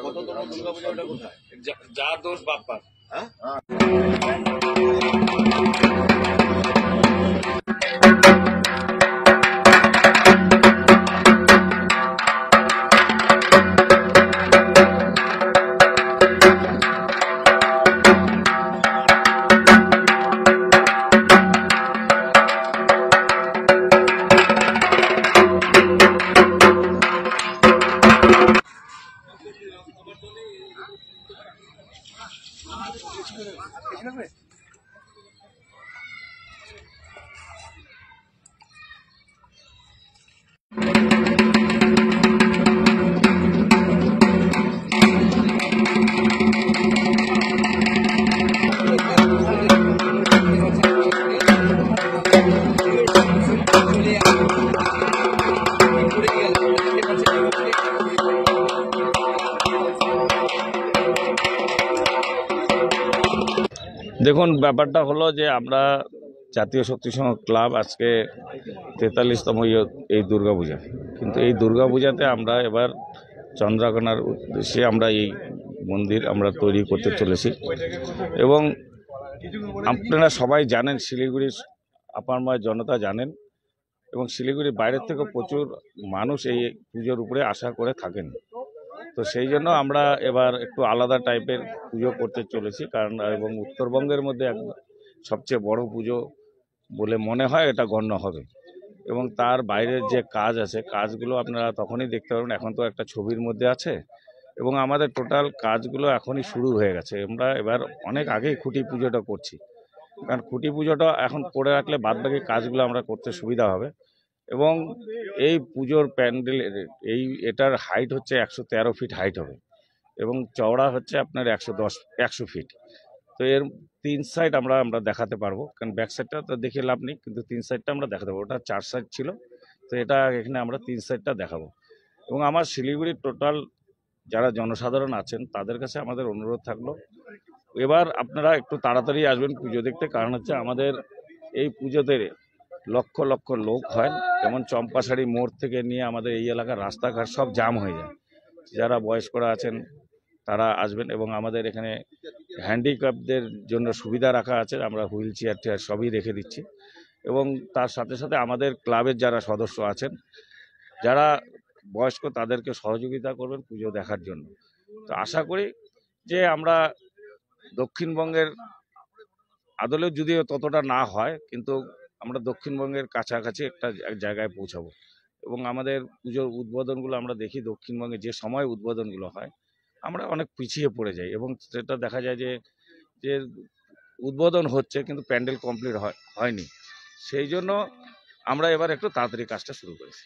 কততম দুর্গাপূজা ওটা কোথায়? যা দোষ বাপ্পার। হ্যাঁ, দেখুন, ব্যাপারটা হলো যে আমরা জাতীয় শক্তি সংঘ ক্লাব আজকে 43তম এই দুর্গাপূজা, কিন্তু এই দুর্গাপূজাতে আমরা এবার চন্দ্রকোনার উদ্দেশ্যে আমরা এই মন্দির আমরা তৈরি করতে চলেছি। এবং আপনারা সবাই জানেন, শিলিগুড়ির আপামর জনতা জানেন, এবং শিলিগুড়ির বাইরের থেকে প্রচুর মানুষ এই পুজোর উপরে আশা করে থাকেন। তো সেই জন্য আমরা এবার একটু আলাদা টাইপের পুজো করতে চলেছি, কারণ এবং উত্তরবঙ্গের মধ্যে সবচেয়ে বড় পুজো বলে মনে হয় এটা গণ্য হবে। এবং তার বাইরের যে কাজ আছে, কাজগুলো আপনারা তখনই দেখতে পারবেন। এখন তো একটা ছবির মধ্যে আছে, এবং আমাদের টোটাল কাজগুলো এখনই শুরু হয়ে গেছে। আমরা এবার অনেক আগেই খুঁটি পুজোটা করছি, কারণ খুঁটি পুজোটা এখন করে রাখলে বাদবাকি কাজগুলো আমরা করতে সুবিধা হবে। এবং এই পুজোর প্যান্ডেলের এটার হাইট হচ্ছে 113 ফিট হাইট হবে, এবং চওড়া হচ্ছে আপনার 100 ফিট। তো এর 3 সাইড আমরা দেখাতে পারবো, কারণ ব্যাক সাইডটা তো দেখে লাভ নেই, কিন্তু 3 সাইডটা আমরা দেখাতে পারবো। ওটা 4 সাইড ছিল, তো এটা এখানে আমরা 3 সাইডটা দেখাবো। এবং আমার শিলিগুড়ির টোটাল যারা জনসাধারণ আছেন তাদের কাছে আমাদের অনুরোধ থাকলো, এবার আপনারা একটু তাড়াতাড়ি আসবেন পুজো দেখতে, কারণ হচ্ছে আমাদের এই পুজোতে লক্ষ লক্ষ লোক হয়। যেমন চম্পাশাড়ি মোড় থেকে নিয়ে আমাদের এই এলাকার রাস্তাঘাট সব জাম হয়ে যায়। যারা বয়স্করা আছেন তারা আসবেন, এবং আমাদের এখানে হ্যান্ডিক্যাপদের জন্য সুবিধা রাখা আছে, আমরা হুইল চেয়ার টেয়ার সবই রেখে দিচ্ছি। এবং তার সাথে সাথে আমাদের ক্লাবের যারা সদস্য আছেন, যারা বয়স্ক, তাদেরকে সহযোগিতা করবেন পুজো দেখার জন্য। তো আশা করি যে আমরা দক্ষিণবঙ্গের আদলেও যদিও ততটা না হয়, কিন্তু আমরা দক্ষিণবঙ্গের কাছাকাছি একটা জায়গায় পৌঁছাবো। এবং আমাদের পুজোর উদ্বোধনগুলো আমরা দেখি দক্ষিণবঙ্গে যে সময় উদ্বোধনগুলো হয় আমরা অনেক পিছিয়ে পড়ে যাই, এবং সেটা দেখা যায় যে উদ্বোধন হচ্ছে কিন্তু প্যান্ডেল কমপ্লিট হয়নি। সেই জন্য আমরা এবার একটু তাড়াতাড়ি কাজটা শুরু করেছি।